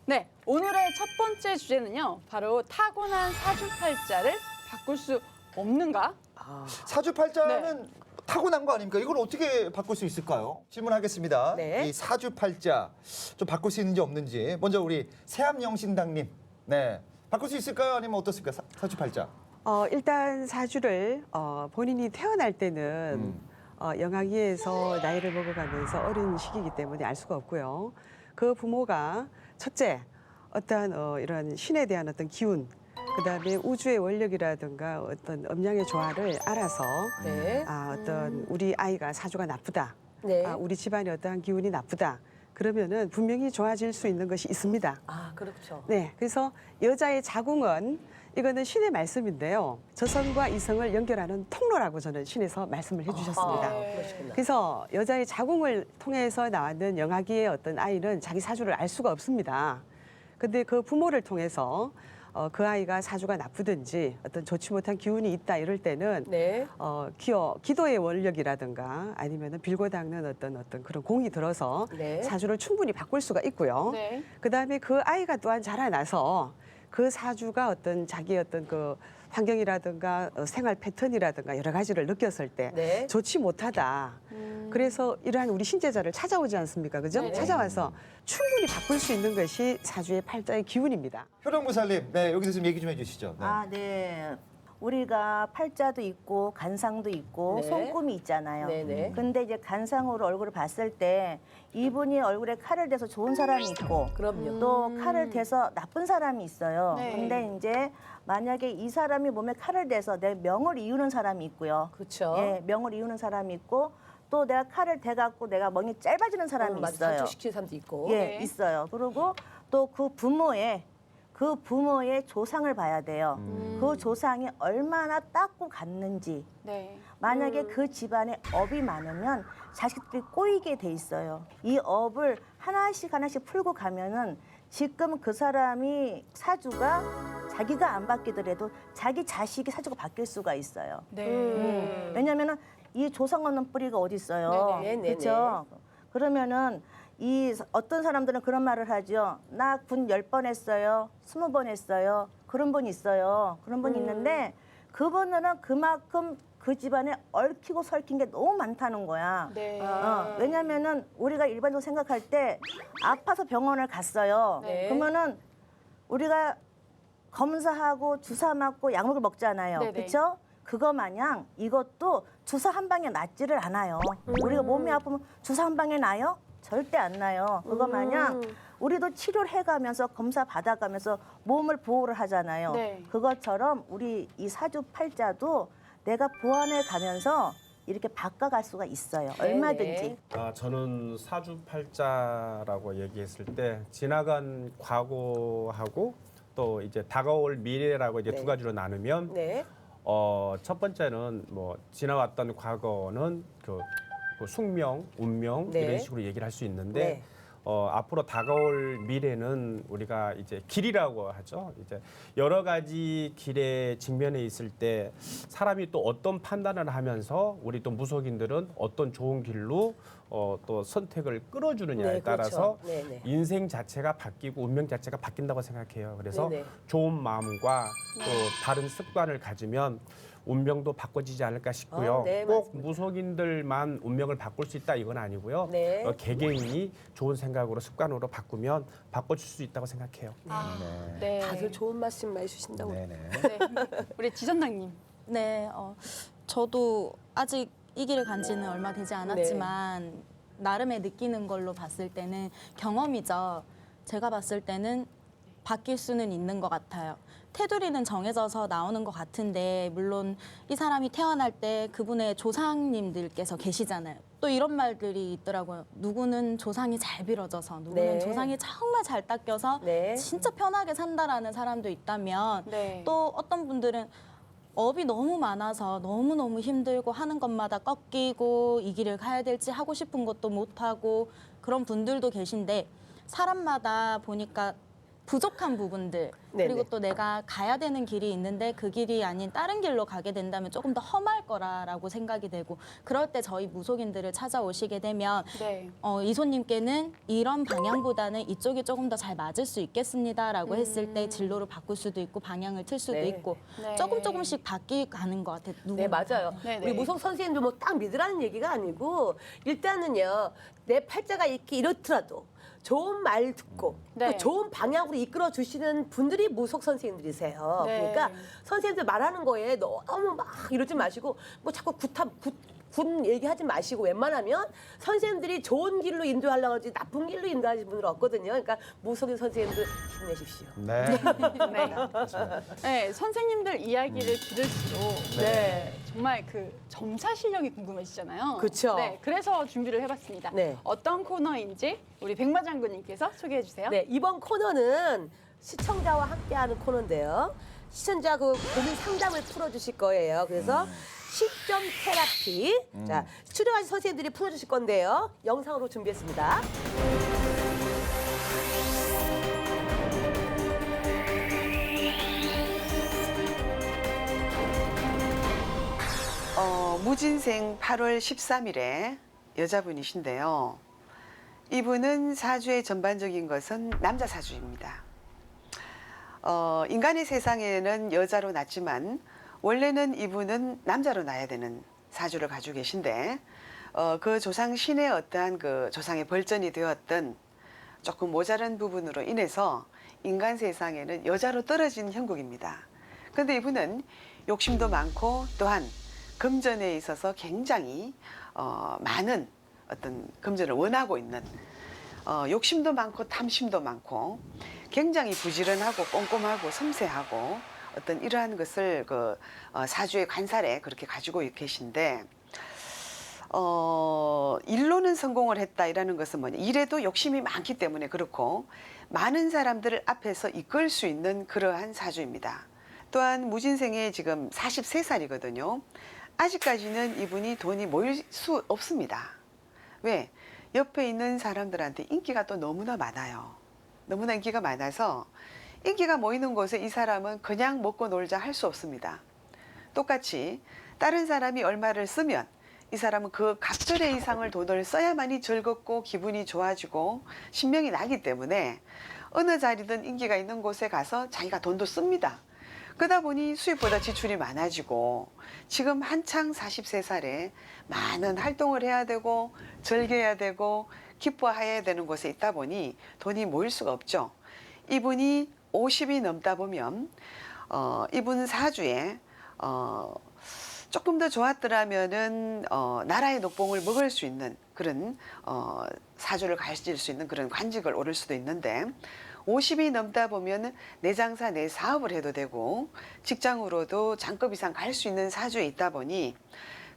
네, 오늘의 첫 번째 주제는요. 바로 타고난 사주팔자를 바꿀 수 없는가? 사주팔자는 타고난 거 아닙니까? 이걸 어떻게 바꿀 수 있을까요? 질문하겠습니다. 네. 이 사주팔자 좀 바꿀 수 있는지 없는지 먼저 우리 세암영신당님, 네 바꿀 수 있을까요? 아니면 어떻습니까? 사주팔자. 일단 사주를 본인이 태어날 때는 영아기에서 나이를 먹어가면서 어린 시기이기 때문에 알 수가 없고요. 그 부모가 첫째 어떠한 이런 신에 대한 어떤 기운, 그다음에 우주의 원력이라든가 어떤 음양의 조화를 알아서 네. 어떤 우리 아이가 사주가 나쁘다, 네. 우리 집안의 어떠한 기운이 나쁘다. 그러면은 분명히 좋아질 수 있는 것이 있습니다. 그렇죠. 네, 그래서 여자의 자궁은 이거는 신의 말씀인데요. 저성과 이성을 연결하는 통로라고 저는 신에서 말씀을 해주셨습니다. 그러시구나. 그래서 여자의 자궁을 통해서 나왔는 영아기의 어떤 아이는 자기 사주를 알 수가 없습니다. 근데 그 부모를 통해서 그 아이가 사주가 나쁘든지 어떤 좋지 못한 기운이 있다 이럴 때는 네. 기도의 원력이라든가 아니면 빌고 닦는 어떤 그런 공이 들어서 네. 사주를 충분히 바꿀 수가 있고요. 네. 그다음에 그 아이가 또한 자라나서 그 사주가 어떤 자기의 어떤 그 환경이라든가 생활 패턴이라든가 여러 가지를 느꼈을 때 네. 좋지 못하다. 그래서 이러한 우리 신제자를 찾아오지 않습니까? 그죠? 네. 찾아와서 충분히 바꿀 수 있는 것이 사주의 팔자의 기운입니다. 효령무살님, 네 여기서 좀 얘기 좀 해주시죠. 네. 네. 우리가 팔자도 있고 간상도 있고 네. 손금이 있잖아요. 네네. 근데 이제 간상으로 얼굴을 봤을 때 이분이 얼굴에 칼을 대서 좋은 사람이 있고 그럼요. 또 칼을 대서 나쁜 사람이 있어요. 네. 근데 이제 만약에 이 사람이 몸에 칼을 대서 내 명을 이유는 사람이 있고요. 그렇죠. 예, 명을 이유는 사람이 있고 또 내가 칼을 대갖고 내가 멍이 짧아지는 사람이 맞아. 있어요. 상처시키는 사람도 있고. 예, 네. 있어요. 그리고 또 그 부모의 조상을 봐야 돼요. 그 조상이 얼마나 닦고 갔는지. 네. 만약에 그 집안에 업이 많으면 자식들이 꼬이게 돼 있어요. 이 업을 하나씩 풀고 가면은 지금 그 사람이 사주가 자기가 안 바뀌더라도 자기 자식이 사주가 바뀔 수가 있어요. 네. 왜냐면은 이 조상 없는 뿌리가 어디 있어요. 네네. 그렇죠? 그러면은 이 어떤 사람들은 그런 말을 하죠. 나 군 10번 했어요. 20번 했어요. 그런 분 있어요. 그런 분 있는데 그분들은 그만큼 그 집안에 얽히고 설킨 게 너무 많다는 거야. 네. 왜냐면은 우리가 일반적으로 생각할 때 아파서 병원을 갔어요. 네. 그러면은 우리가 검사하고 주사 맞고 약물을 먹잖아요. 네네. 그렇죠? 그거 마냥 이것도 주사 한 방에 낫지를 않아요. 우리가 몸이 아프면 주사 한 방에 나요? 절대 안 나요. 그거 마냥 우리도 치료를 해가면서 검사 받아가면서 몸을 보호를 하잖아요. 네. 그것처럼 우리 이 사주팔자도 내가 보완해 가면서 이렇게 바꿔갈 수가 있어요. 얼마든지. 저는 사주팔자라고 얘기했을 때 지나간 과거하고 또 이제 다가올 미래라고 이제 네. 두 가지로 나누면 네. 첫 번째는 뭐 지나왔던 과거는 그 숙명, 운명 네. 이런 식으로 얘기를 할 수 있는데 네. 앞으로 다가올 미래는 우리가 이제 길이라고 하죠. 이제 여러 가지 길에 직면해 있을 때 사람이 또 어떤 판단을 하면서 우리 또 무속인들은 어떤 좋은 길로 또 선택을 끌어주느냐에 네, 따라서 그렇죠. 네, 네. 인생 자체가 바뀌고 운명 자체가 바뀐다고 생각해요. 그래서 네, 네. 좋은 마음과 또 다른 습관을 가지면 운명도 바꿔지지 않을까 싶고요. 네, 꼭 맞습니다. 무속인들만 운명을 바꿀 수 있다 이건 아니고요. 네. 개개인이 좋은 생각으로 습관으로 바꾸면 바꿔줄 수 있다고 생각해요. 네. 다들 좋은 말씀 많이 주신다고. 네네. 네. 우리 지선장님. 네, 저도 아직 이 길을 간 지는 얼마 되지 않았지만 나름의 느끼는 걸로 봤을 때는 경험이죠. 제가 봤을 때는 바뀔 수는 있는 것 같아요. 테두리는 정해져서 나오는 것 같은데 물론 이 사람이 태어날 때 그분의 조상님들께서 계시잖아요. 또 이런 말들이 있더라고요. 누구는 조상이 잘 빌어져서 누구는 네. 조상이 정말 잘 닦여서 네. 진짜 편하게 산다라는 사람도 있다면 네. 또 어떤 분들은 업이 너무 많아서 너무너무 힘들고 하는 것마다 꺾이고 이 길을 가야 될지 하고 싶은 것도 못하고 그런 분들도 계신데 사람마다 보니까 부족한 부분들 네네. 그리고 또 내가 가야 되는 길이 있는데 그 길이 아닌 다른 길로 가게 된다면 조금 더 험할 거라고 생각이 되고 그럴 때 저희 무속인들을 찾아오시게 되면 네. 이소님께는 이런 방향보다는 이쪽이 조금 더 잘 맞을 수 있겠습니다라고 했을 때 진로를 바꿀 수도 있고 방향을 틀 수도 네. 있고 네. 조금씩 바뀌어가는 것 같아요. 네, 맞아요. 네, 우리 네. 무속 선생님도 뭐 딱 믿으라는 얘기가 아니고 일단은요 내 팔자가 이렇더라도 좋은 말 듣고 네. 또 좋은 방향으로 이끌어 주시는 분들이 무속 선생님들이세요. 네. 그러니까 선생님들 말하는 거에 너무 막 이러지 마시고 뭐 자꾸 군 얘기하지 마시고 웬만하면 선생님들이 좋은 길로 인도하려고 하지 나쁜 길로 인도하시는 분들 없거든요. 그러니까 무속인 선생님들 힘내십시오. 네. 네. 네, 선생님들 이야기를 들을수록 네. 정말 그 점사 실력이 궁금해지잖아요. 그쵸. 네, 그래서 준비를 해봤습니다. 네. 어떤 코너인지 우리 백마장군님께서 소개해 주세요. 네, 이번 코너는 시청자와 함께하는 코너인데요. 시청자 그 고민 상담을 풀어주실 거예요. 그래서 시점 테라피. 자, 출연하신 선생님들이 풀어주실 건데요. 영상으로 준비했습니다. 무진생 8월 13일에 여자분이신데요. 이분은 사주의 전반적인 것은 남자 사주입니다. 인간의 세상에는 여자로 낳지만 원래는 이분은 남자로 낳아야 되는 사주를 가지고 계신데 그 조상 신의 어떠한 그 조상의 벌전이 되었던 조금 모자란 부분으로 인해서 인간 세상에는 여자로 떨어진 형국입니다. 그런데 이분은 욕심도 많고 또한 금전에 있어서 굉장히 많은 어떤 금전을 원하고 있는 욕심도 많고 탐심도 많고 굉장히 부지런하고 꼼꼼하고 섬세하고 어떤 이러한 것을 그 사주의 관살에 그렇게 가지고 계신데 일로는 성공을 했다 이라는 것은 뭐냐, 일에도 욕심이 많기 때문에 그렇고 많은 사람들을 앞에서 이끌 수 있는 그러한 사주입니다. 또한 무진생에 지금 43살이거든요. 아직까지는 이분이 돈이 모일 수 없습니다. 왜? 옆에 있는 사람들한테 인기가 또 너무나 많아요. 너무나 인기가 많아서 인기가 모이는 곳에 이 사람은 그냥 먹고 놀자 할 수 없습니다. 똑같이 다른 사람이 얼마를 쓰면 이 사람은 그 값절의 이상을 돈을 써야만이 즐겁고 기분이 좋아지고 신명이 나기 때문에 어느 자리든 인기가 있는 곳에 가서 자기가 돈도 씁니다. 그러다 보니 수입보다 지출이 많아지고 지금 한창 43살에 많은 활동을 해야 되고 즐겨야 되고 기뻐해야 되는 곳에 있다 보니 돈이 모일 수가 없죠. 이분이 50이 넘다 보면 이분 사주에 조금 더 좋았더라면은 나라의 녹봉을 먹을 수 있는 그런 사주를 가질 수 있는 그런 관직을 오를 수도 있는데 50이 넘다 보면 내 장사 내 사업을 해도 되고 직장으로도 장급 이상 갈 수 있는 사주에 있다 보니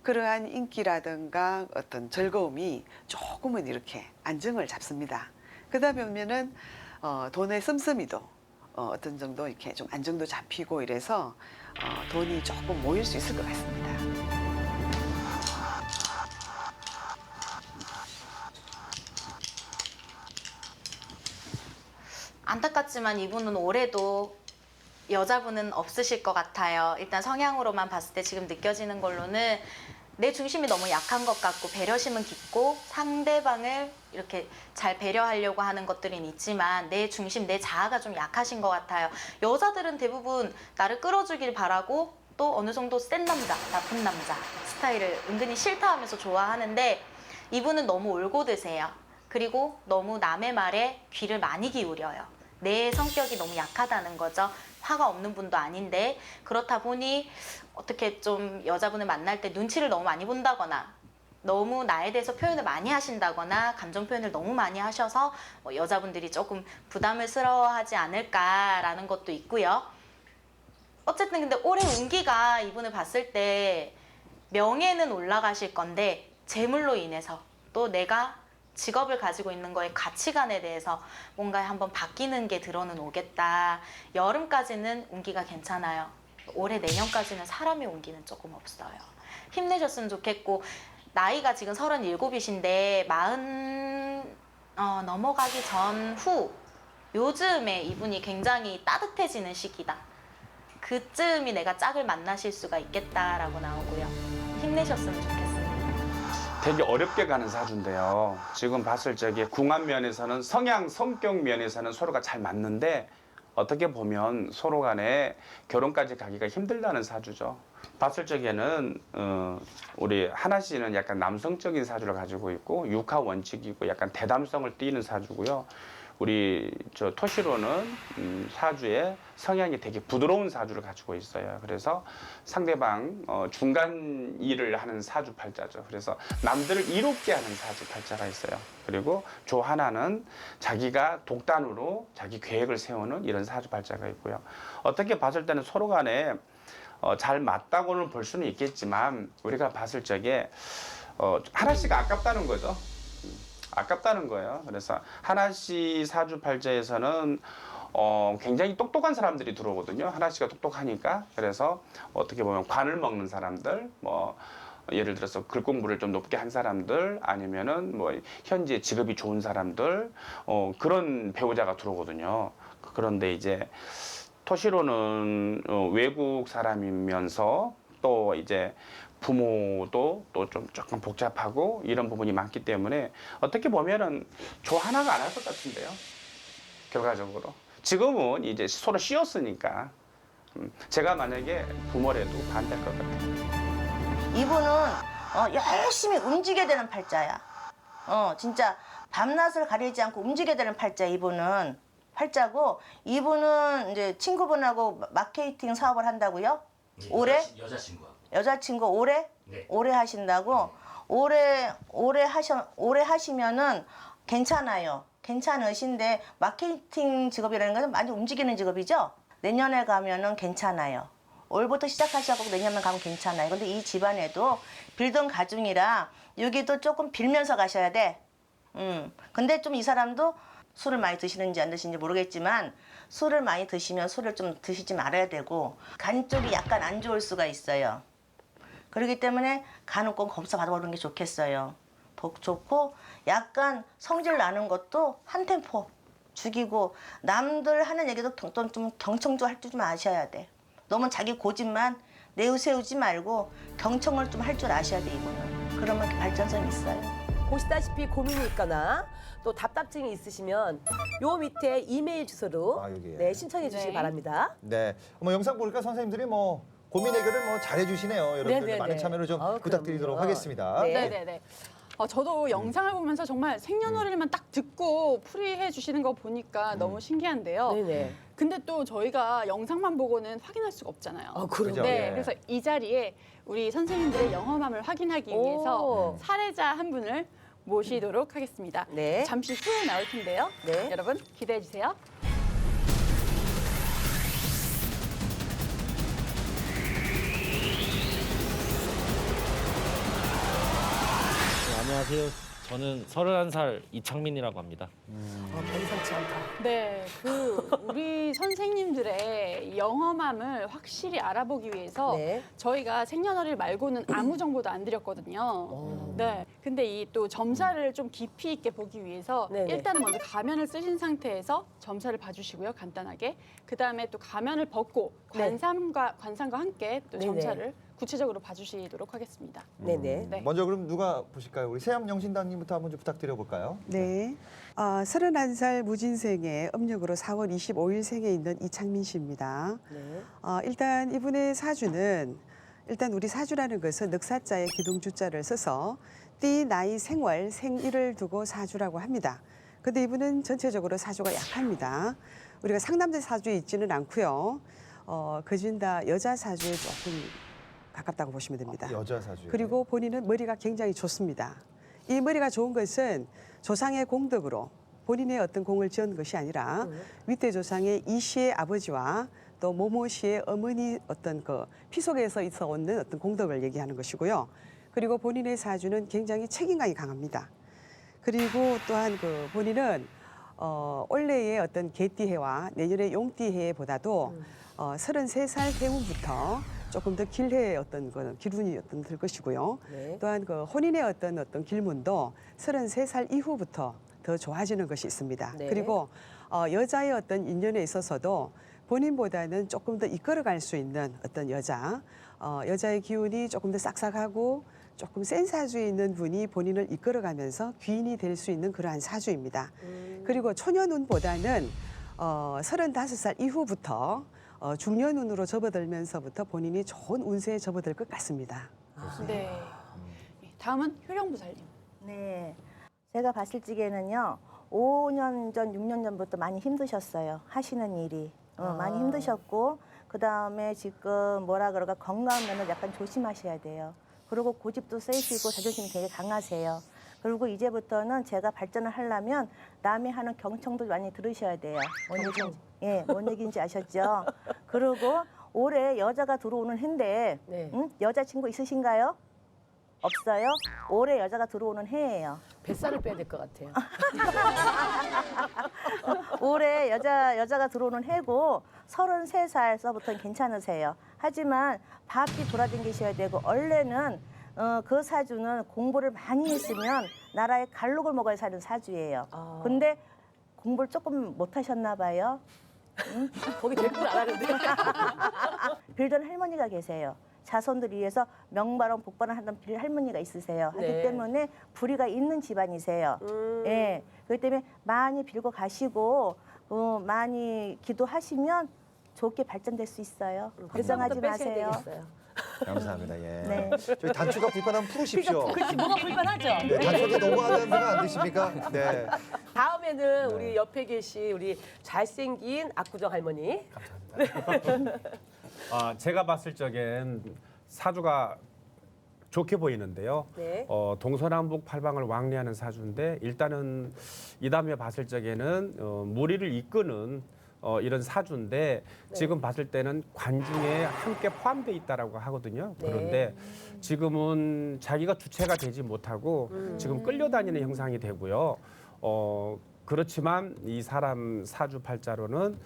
그러한 인기라든가 어떤 즐거움이 조금은 이렇게 안정을 잡습니다. 그러다 보면은 돈의 씀씀이도 어떤 정도 이렇게 좀 안정도 잡히고 이래서 돈이 조금 모일 수 있을 것 같습니다. 안타깝지만 이분은 올해도 여자분은 없으실 것 같아요. 일단 성향으로만 봤을 때 지금 느껴지는 걸로는 내 중심이 너무 약한 것 같고 배려심은 깊고 상대방을 이렇게 잘 배려하려고 하는 것들은 있지만 내 중심, 내 자아가 좀 약하신 것 같아요. 여자들은 대부분 나를 끌어주길 바라고 또 어느 정도 센 남자, 나쁜 남자 스타일을 은근히 싫다 하면서 좋아하는데 이분은 너무 올고드세요. 그리고 너무 남의 말에 귀를 많이 기울여요. 내 성격이 너무 약하다는 거죠. 화가 없는 분도 아닌데 그렇다 보니 어떻게 좀 여자분을 만날 때 눈치를 너무 많이 본다거나 너무 나에 대해서 표현을 많이 하신다거나 감정 표현을 너무 많이 하셔서 여자분들이 조금 부담스러워하지 않을까라는 것도 있고요. 어쨌든 근데 올해 운기가 이분을 봤을 때 명예는 올라가실 건데 재물로 인해서 또 내가 직업을 가지고 있는 거에 가치관에 대해서 뭔가 한번 바뀌는 게 들어는 오겠다. 여름까지는 운기가 괜찮아요. 올해 내년까지는 사람의 운기는 조금 없어요. 힘내셨으면 좋겠고 나이가 지금 37이신데 40 넘어가기 전후 요즘에 이분이 굉장히 따뜻해지는 시기다. 그쯤이 내가 짝을 만나실 수가 있겠다라고 나오고요. 힘내셨으면 좋겠습니다. 되게 어렵게 가는 사주인데요. 지금 봤을 적에 궁합 면에서는 성향, 성격 면에서는 서로가 잘 맞는데 어떻게 보면 서로 간에 결혼까지 가기가 힘들다는 사주죠. 봤을 적에는 우리 하나 씨는 약간 남성적인 사주를 가지고 있고 육하 원칙이고 약간 대담성을 띠는 사주고요. 우리 저 토시로는 사주에 성향이 되게 부드러운 사주를 가지고 있어요. 그래서 상대방 중간 일을 하는 사주 팔자죠. 그래서 남들을 이롭게 하는 사주 팔자가 있어요. 그리고 조 하나는 자기가 독단으로 자기 계획을 세우는 이런 사주 팔자가 있고요. 어떻게 봤을 때는 서로 간에 잘 맞다고는 볼 수는 있겠지만 우리가 봤을 적에 하나씩 아깝다는 거죠. 아깝다는 거예요. 그래서 하나 씨 사주 팔자에서는 굉장히 똑똑한 사람들이 들어오거든요. 하나 씨가 똑똑하니까. 그래서 어떻게 보면 관을 먹는 사람들, 뭐 예를 들어서 글 공부를 좀 높게 한 사람들, 아니면은 뭐 현재 직업이 좋은 사람들, 그런 배우자가 들어오거든요. 그런데 이제 토시로는 외국 사람이면서 또 이제 부모도 또 좀 조금 복잡하고 이런 부분이 많기 때문에 어떻게 보면은 조 하나가 안 할 것 같은데요. 결과적으로 지금은 이제 서로 쉬었으니까 제가 만약에 부모라도 반대할 것 같아요. 이분은 열심히 움직여야 되는 팔자야. 진짜 밤낮을 가리지 않고 움직여야 되는 팔자. 이분은 팔자고 이분은 이제 친구분하고 마케팅 사업을 한다고요? 올해? 여자친구하고. 여자친구 올해? 네. 올해 하신다고? 올해 하시면은 괜찮아요. 괜찮으신데 마케팅 직업이라는 것은 많이 움직이는 직업이죠? 내년에 가면은 괜찮아요. 올부터 시작하셔서 내년에 가면 괜찮아요. 근데 이 집안에도 빌던 가중이라 여기도 조금 빌면서 가셔야 돼. 근데 좀 이 사람도 술을 많이 드시는지 안 드시는지 모르겠지만 술을 많이 드시면 술을 좀 드시지 말아야 되고 간 쪽이 약간 안 좋을 수가 있어요. 그렇기 때문에 간은 꼭 검사 받아보는 게 좋겠어요. 좋고 약간 성질 나는 것도 한 템포 죽이고 남들 하는 얘기도 좀 경청 좀 할 줄 좀 아셔야 돼. 너무 자기 고집만 내세우지 말고 경청을 좀 할 줄 아셔야 돼 이거는. 그러면 발전성이 있어요. 보시다시피 고민이 있거나 또 답답증이 있으시면 요 밑에 이메일 주소로 여기에. 네, 신청해 주시기 네. 바랍니다. 네. 영상 보니까 선생님들이 고민 해결을 잘해주시네요. 여러분들 네네네. 많은 참여를 좀 아우, 부탁드리도록 그럼요. 하겠습니다. 네. 네네네. 저도 영상을 보면서 정말 생년월일만 딱 듣고 풀이해 주시는 거 보니까 너무 신기한데요. 네네. 근데 또 저희가 영상만 보고는 확인할 수가 없잖아요. 그죠? 네, 예. 그래서 이 자리에 우리 선생님들의 영험함을 확인하기 오. 위해서 사례자 한 분을 모시도록 하겠습니다. 네. 잠시 후에 나올 텐데요. 네. 여러분 기대해 주세요. 안녕하세요. 저는 31살 이창민이라고 합니다. 범상치 않다. 네, 우리 선생님들의 영험함을 확실히 알아보기 위해서 네. 저희가 생년월일 말고는 아무 정보도 안 드렸거든요. 네, 근데 이 또 점사를 좀 깊이 있게 보기 위해서 네네. 일단은 먼저 가면을 쓰신 상태에서 점사를 봐주시고요, 간단하게. 그 다음에 또 가면을 벗고 네. 관상과 함께 또 네네. 점사를 구체적으로 봐주시도록 하겠습니다. 네네. 네. 먼저 그럼 누가 보실까요? 우리 세암 영신당님부터 한번 좀 부탁드려볼까요? 네. 31살 무진생의 음력으로 4월 25일 생에 있는 이창민 씨입니다. 네. 일단 이분의 사주는 일단 우리 사주라는 것은 늑사자에 기둥주자를 써서 띠, 나이, 생월, 생일을 두고 사주라고 합니다. 근데 이분은 전체적으로 사주가 약합니다. 우리가 상남자 사주에 있지는 않고요. 거진 다 여자 사주에 조금 가깝다고 보시면 됩니다. 여자 사주. 그리고 본인은 머리가 굉장히 좋습니다. 이 머리가 좋은 것은 조상의 공덕으로 본인의 어떤 공을 지은 것이 아니라 윗대 조상의 이 씨의 아버지와 또 모모 씨의 어머니 어떤 피 속에서 있어 오는 어떤 공덕을 얘기하는 것이고요. 그리고 본인의 사주는 굉장히 책임감이 강합니다. 그리고 또한 본인은 올해의 어떤 개띠해와 내년의 용띠해보다도 33살 해운부터 조금 더 길해의 어떤 기운이 들 것이고요. 네. 또한 혼인의 어떤 길문도 33살 이후부터 더 좋아지는 것이 있습니다. 네. 그리고 여자의 어떤 인연에 있어서도 본인보다는 조금 더 이끌어갈 수 있는 어떤 여자의 기운이 조금 더 싹싹하고 조금 센 사주에 있는 분이 본인을 이끌어가면서 귀인이 될 수 있는 그러한 사주입니다. 그리고 초년운보다는 35살 이후부터 중년운으로 접어들면서부터 본인이 좋은 운세에 접어들 것 같습니다. 네. 다음은 효령부살님. 네. 제가 봤을 적에는요. 5년 전, 6년 전부터 많이 힘드셨어요. 하시는 일이. 많이 힘드셨고 그다음에 지금 뭐라 그럴까 건강 면을 약간 조심하셔야 돼요. 그리고 고집도 세시고 자존심이 되게 강하세요. 그리고 이제부터는 제가 발전을 하려면 남이 하는 경청도 많이 들으셔야 돼요. 뭔 얘기인지 아셨죠? 그리고 올해 여자가 들어오는 해인데 네. 여자친구 있으신가요? 없어요? 올해 여자가 들어오는 해예요. 뱃살을 빼야 될 것 같아요. 올해 여자가 들어오는 해고 33살서부터는 괜찮으세요. 하지만 바삐 돌아다니셔야 되고 원래는 그 사주는 공부를 많이 했으면 나라의 갈록을 먹어야 사는 사주예요. 근데 공부를 조금 못하셨나 봐요. 거기 댓글 안 하는데. 빌던 할머니가 계세요. 자손들 위해서 명바람 복바람 하던 빌 할머니가 있으세요. 네. 하기 때문에 불의가 있는 집안이세요. 예, 그렇기 때문에 많이 빌고 가시고 많이 기도하시면 좋게 발전될 수 있어요. 걱정하지 마세요. 감사합니다. 예. 네. 저희 단추가 불편하면 풀으십시오. 그렇지, 뭐가 불편하죠? 네, 단추가 넘어가는 데가 안 되십니까? 네. 다음에는 우리 옆에 계신 우리 잘생긴 압구정 할머니. 제가 봤을 적엔 사주가 좋게 보이는데요. 네. 동서남북 팔방을 왕래하는 사주인데 일단은 이 다음에 봤을 적에는 무리를 이끄는 이런 사주인데 지금 봤을 때는 관중에 함께 포함되어 있다라고 하거든요. 네. 그런데 지금은 자기가 주체가 되지 못하고 지금 끌려다니는 형상이 되고요. 그렇지만 이 사람 사주 팔자로는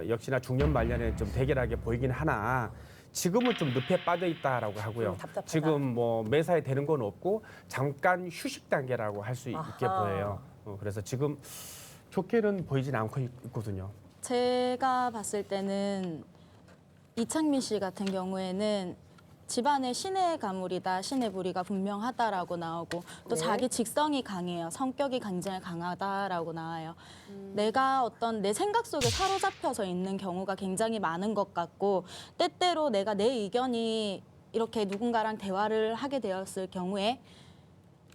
역시나 중년 말년에 좀 대결하게 보이긴 하나 지금은 좀 늪에 빠져 있다라고 하고요. 답답하다. 지금 뭐 매사에 되는 건 없고 잠깐 휴식 단계라고 할 수 있게 아하. 보여요. 그래서 지금 좋게는 보이진 않고 있거든요. 제가 봤을 때는 이창민 씨 같은 경우에는 집안에 신의 가물이다, 신의 부리가 분명하다라고 나오고 또 네. 자기 직성이 강해요. 성격이 굉장히 강하다라고 나와요. 내가 어떤 내 생각 속에 사로잡혀서 있는 경우가 굉장히 많은 것 같고 때때로 내가 내 의견이 이렇게 누군가랑 대화를 하게 되었을 경우에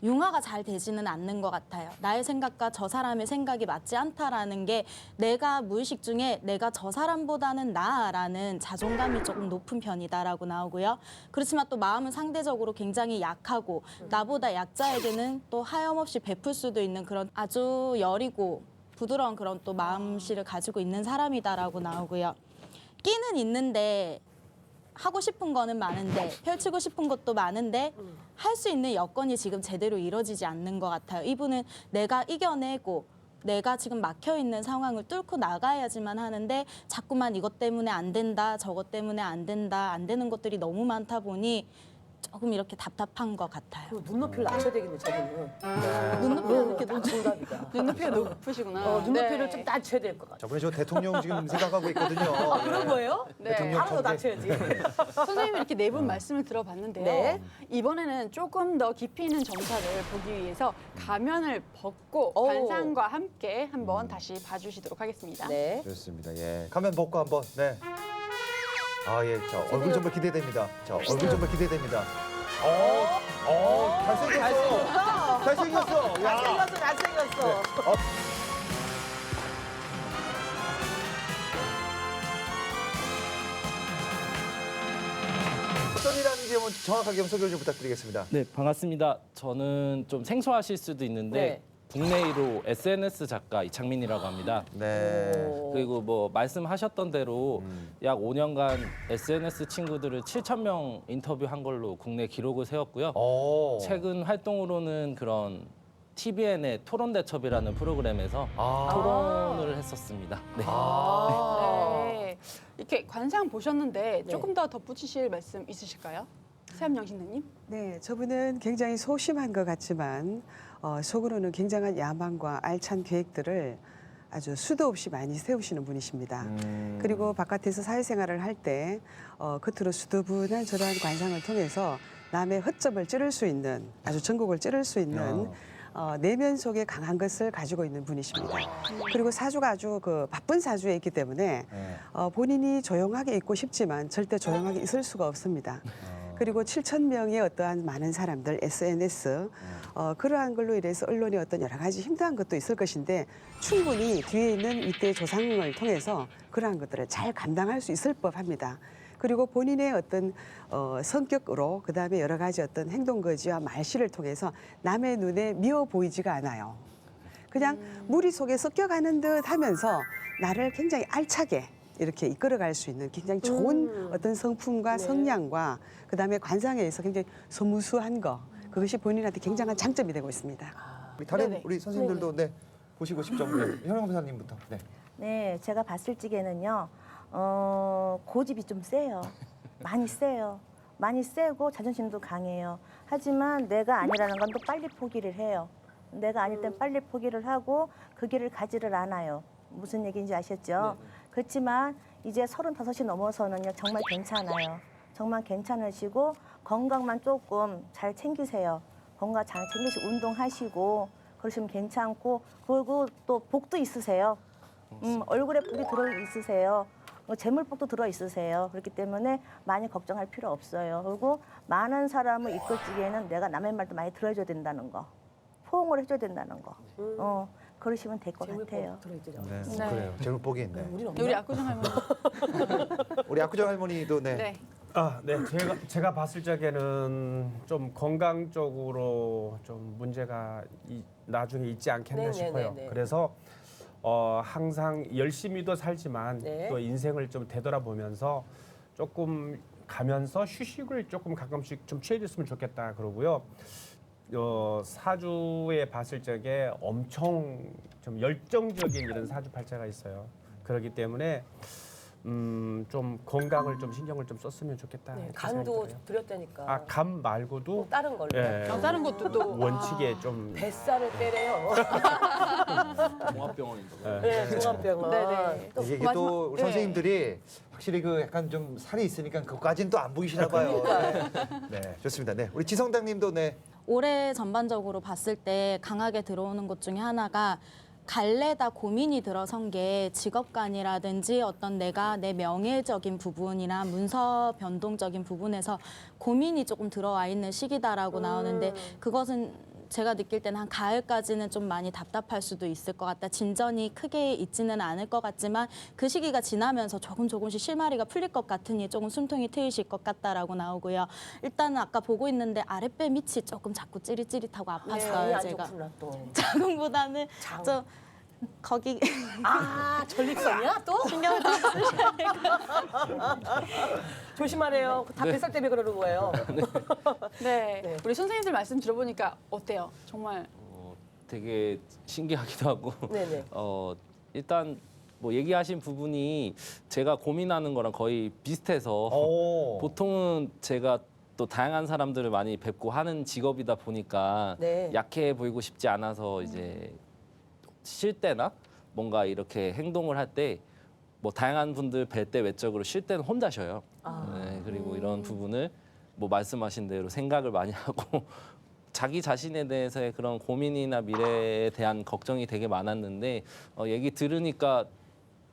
융화가 잘 되지는 않는 것 같아요. 나의 생각과 저 사람의 생각이 맞지 않다라는 게 내가 무의식 중에 내가 저 사람보다는 나라는 자존감이 조금 높은 편이다라고 나오고요. 그렇지만 또 마음은 상대적으로 굉장히 약하고 나보다 약자에게는 또 하염없이 베풀 수도 있는 그런 아주 여리고 부드러운 그런 또 마음씨를 가지고 있는 사람이다라고 나오고요. 끼는 있는데 하고 싶은 거는 많은데 펼치고 싶은 것도 많은데 할 수 있는 여건이 지금 제대로 이루어지지 않는 것 같아요. 이분은 내가 이겨내고 내가 지금 막혀있는 상황을 뚫고 나가야지만 하는데 자꾸만 이것 때문에 안 된다, 저것 때문에 안 된다, 안 되는 것들이 너무 많다 보니 조금 이렇게 답답한 것 같아요. 눈높이를 낮춰야 되겠네, 저분은. 눈높이가 이렇게 높 정답이다. 눈높이가 높으시구나. 눈높이를 네. 좀 낮춰야 될 것 같아. 저번에 저 대통령 지금 생각하고 있거든요. 그런 거예요? 네. 대통령 바로 더 청계. 낮춰야지. 선생님이 이렇게 네 분 말씀을 들어봤는데요. 네. 이번에는 조금 더 깊이 있는 정사를 보기 위해서 가면을 벗고 오. 관상과 함께 한번 다시 봐주시도록 하겠습니다. 네. 좋습니다. 예. 가면 벗고 한번. 네. 아, 예. 자, 얼굴 정말 기대됩니다. 자, 얼굴 정말 기대됩니다. 잘생겼어. 잘생겼어. 야. 잘생겼어. 어떤 일하는지 한번 정확하게 소개를 좀 부탁드리겠습니다. 네, 반갑습니다. 저는 좀 생소하실 수도 있는데 네. 국내 1호 SNS 작가 이창민이라고 합니다. 네. 그리고 뭐 말씀하셨던 대로 약 5년간 SNS 친구들을 7,000명 인터뷰한 걸로 국내 기록을 세웠고요. 오. 최근 활동으로는 그런 TVN의 토론대첩이라는 프로그램에서 아. 토론을 했었습니다. 네. 네. 이렇게 관상 보셨는데 조금 더 덧붙이실 말씀 있으실까요? 세암영 신부님? 네, 저분은 굉장히 소심한 것 같지만 속으로는 굉장한 야망과 알찬 계획들을 아주 수도 없이 많이 세우시는 분이십니다. 그리고 바깥에서 사회생활을 할 때 겉으로 수두분한 저러한 관상을 통해서 남의 허점을 찌를 수 있는 아주 전국을 찌를 수 있는 내면 속에 강한 것을 가지고 있는 분이십니다. 그리고 사주가 아주 바쁜 사주에 있기 때문에 본인이 조용하게 있고 싶지만 절대 조용하게 있을 수가 없습니다. 그리고 7,000명의 어떠한 많은 사람들, SNS, 그러한 걸로 인해서 언론이 어떤 여러 가지 힘든 것도 있을 것인데 충분히 뒤에 있는 이때 조상을 통해서 그러한 것들을 잘 감당할 수 있을 법합니다. 그리고 본인의 어떤 성격으로 그다음에 여러 가지 어떤 행동 거지와 말씨를 통해서 남의 눈에 미워 보이지가 않아요. 그냥 무리 속에 섞여가는 듯 하면서 나를 굉장히 알차게 이렇게 이끌어갈 수 있는 굉장히 좋은 어떤 성품과 성량과 그다음에 관상에서 굉장히 소무수한 거 그것이 본인한테 굉장한 장점이 되고 있습니다. 우리 다른 네네. 우리 선생님들도 네. 보시고 싶죠. 네. 현영 변호사님부터. 네. 네, 제가 봤을 적에는요, 고집이 좀 세요. 많이 세요. 많이 세고 자존심도 강해요. 하지만 내가 아니라는 건 또 빨리 포기를 해요. 내가 아닐 땐 빨리 포기를 하고 그 길을 가지를 않아요. 무슨 얘기인지 아셨죠? 그렇지만 이제 35이 넘어서는요, 정말 괜찮아요. 정말 괜찮으시고 건강만 조금 잘 챙기세요. 건강 잘 챙기시고 운동하시고 그러시면 괜찮고 그리고 또 복도 있으세요. 얼굴에 복이 들어 있으세요. 재물복도 들어 있으세요. 그렇기 때문에 많이 걱정할 필요 없어요. 그리고 많은 사람을 이끌기에는 내가 남의 말도 많이 들어줘야 된다는 거. 포옹을 해줘야 된다는 거. 그러시면 될 것 같아요. 들어있죠. 네, 네. 그래요. 제물복이 있네. 우리는 없나? 우리 압구정 할머니. 우리 압구정 할머니도 네. 네. 네. 제가 봤을 적에는 좀 건강 쪽으로 좀 문제가 나중에 있지 않겠나 네네네네. 싶어요. 그래서 항상 열심히도 살지만 네. 또 인생을 좀 되돌아보면서 조금 가면서 휴식을 조금 가끔씩 좀 취해줬으면 좋겠다 그러고요. 사주에 봤을 적에 엄청 좀 열정적인 이런 사주팔자가 있어요. 그렇기 때문에 좀 건강을 좀 신경을 좀 썼으면 좋겠다. 네, 이렇게 간도 생각이 들어요. 드렸다니까. 간 말고도 다른 걸로. 예, 다른 것도 또 원칙에 좀 뱃살을 빼래요. 종합병원인가. 네, 종합병원. 네네. 또 이게 또 마지막- 우리 선생님들이 확실히 그 약간 좀 살이 있으니까 그것까지는 또 안 보이시나 봐요. 네. 네, 좋습니다. 네, 우리 지성당님도 네. 올해 전반적으로 봤을 때 강하게 들어오는 것 중에 하나가 갈래다 고민이 들어선 게 직업관이라든지 어떤 내가 내 명예적인 부분이나 문서 변동적인 부분에서 고민이 조금 들어와 있는 시기다라고 나오는데 그것은 제가 느낄 때는 한 가을까지는 좀 많이 답답할 수도 있을 것 같다. 진전이 크게 있지는 않을 것 같지만 그 시기가 지나면서 조금씩 실마리가 풀릴 것 같으니 조금 숨통이 트이실 것 같다라고 나오고요. 일단은 아까 보고 있는데 아랫배 밑이 조금 자꾸 찌릿찌릿하고 장이 아팠어요. 안 제가. 좋구나 또. 자궁보다는 장. 저 거기 아, 전립선이야 또? 신경을 좀 쓰셔야 돼요. 조심하래요. 다 뱃살 때문에 그러는 거예요. 네. 네. 우리 선생님들 말씀 들어보니까 어때요? 정말 되게 신기하기도 하고 네네. 일단 뭐 얘기하신 부분이 제가 고민하는 거랑 거의 비슷해서 오. 보통은 제가 또 다양한 사람들을 많이 뵙고 하는 직업이다 보니까 네. 약해 보이고 싶지 않아서 이제 쉴 때나 뭔가 이렇게 행동을 할 때 뭐 다양한 분들 뵐 때 외적으로 쉴 때는 혼자 쉬어요. 네, 그리고 이런 부분을 뭐 말씀하신 대로 생각을 많이 하고 자기 자신에 대해서의 그런 고민이나 미래에 대한 걱정이 되게 많았는데 얘기 들으니까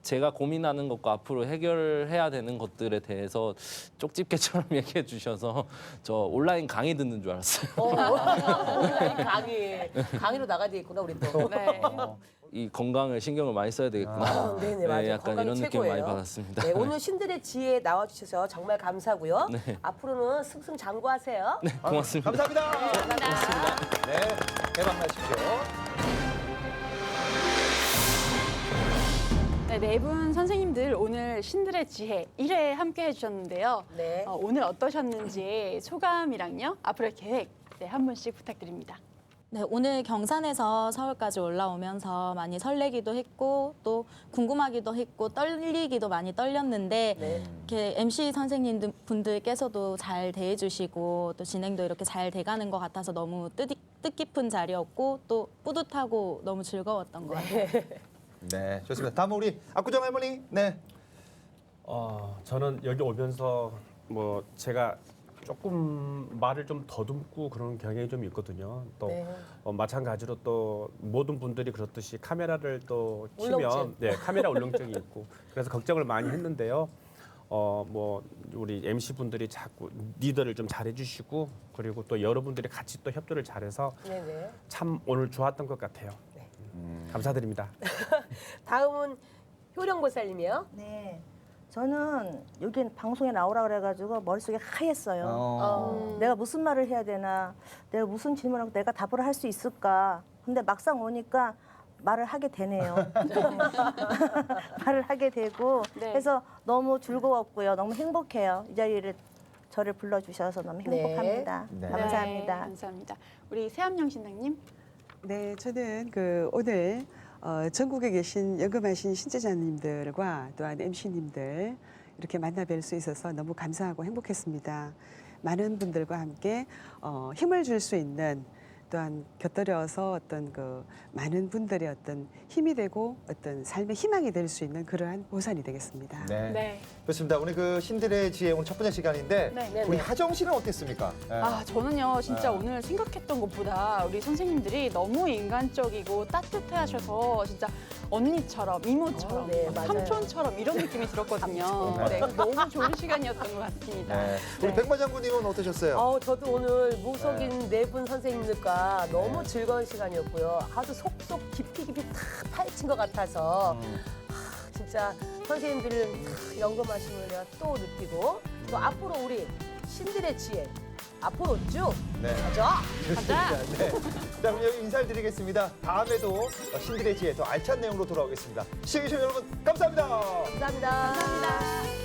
제가 고민하는 것과 앞으로 해결해야 되는 것들에 대해서 쪽집게처럼 얘기해 주셔서 저 온라인 강의 듣는 줄 알았어요. 온라인 강의로 나가야 되겠구나 우리 또. 네. 이 건강을 신경을 많이 써야 되겠구나. 네네 맞아요. 약간 건강이 이런 느낌을 최고예요. 많이 받았습니다. 네, 오늘 신들의 지혜 나와주셔서 정말 감사하고요. 네. 앞으로는 승승장구하세요. 네, 고맙습니다. 감사합니다. 네, 대박 나십시오. 네, 네 분 선생님들 오늘 신들의 지혜 1회 함께 해주셨는데요. 네. 오늘 어떠셨는지 소감이랑요, 앞으로의 계획 한 분씩 부탁드립니다. 네, 오늘 경산에서 서울까지 올라오면서 많이 설레기도 했고 또 궁금하기도 했고 떨리기도 많이 떨렸는데 네. 이렇게 MC 선생님 분들께서도 잘 대해주시고 또 진행도 이렇게 잘 돼가는 것 같아서 너무 뜻깊은 자리였고 또 뿌듯하고 너무 즐거웠던 것 같아요. 네, 좋습니다. 다음 우리 압구정 할머니. 네. 저는 여기 오면서 뭐 제가 조금 말을 좀 더듬고 그런 경향이 좀 있거든요. 또 네. 마찬가지로 또 모든 분들이 그렇듯이 카메라를 또 울렁증. 치면 네, 카메라 울렁증이 있고 그래서 걱정을 많이 했는데요. 뭐 우리 MC 분들이 자꾸 리더를 좀 잘해주시고 그리고 또 여러분들이 같이 또 협조를 잘해서 네네. 참 오늘 좋았던 것 같아요. 감사드립니다. 다음은 효령보살님이요. 네. 저는 여기 방송에 나오라 그래가지고 머릿속이 하얘어요. 내가 무슨 말을 해야 되나, 내가 무슨 질문하고 내가 답을 할 수 있을까. 근데 막상 오니까 말을 하게 되네요. 말을 하게 되고 네. 그래서 너무 즐거웠고요. 너무 행복해요. 이 자리를 저를 불러주셔서 너무 행복합니다. 네. 감사합니다. 네, 감사합니다. 우리 세암영 신당님. 네, 저는 오늘 전국에 계신 연금하신 신제자님들과 또한 MC님들 이렇게 만나뵐 수 있어서 너무 감사하고 행복했습니다. 많은 분들과 함께 힘을 줄 수 있는 또한 곁들여서 어떤 많은 분들의 어떤 힘이 되고 어떤 삶의 희망이 될 수 있는 그러한 보살이 되겠습니다. 네. 네. 좋습니다. 오늘 그 신들의 지혜 오늘 첫 번째 시간인데 네. 우리 하정 씨는 어땠습니까? 네. 저는요 진짜 네. 오늘 생각했던 것보다 우리 선생님들이 너무 인간적이고 따뜻해하셔서 진짜 언니처럼 이모처럼 네, 맞아요. 삼촌처럼 이런 느낌이 들었거든요. 네, 너무 좋은 시간이었던 것 같습니다. 네. 우리 네. 백마 장군님은 어떠셨어요? 저도 오늘 무속인 네 분 선생님들과 보니까 너무 즐거운 시간이었고요. 아주 속속 깊이 탁 파헤친 것 같아서 진짜 선생님들 영검하심을 내가 또 느끼고 또 앞으로 우리 신들의 지혜 앞으로 쭉 네. 가자. 좋습니다. 네. 자, 그럼 여기 인사를 드리겠습니다. 다음에도 신들의 지혜 더 알찬 내용으로 돌아오겠습니다. 시청해주신 여러분 감사합니다. 감사합니다.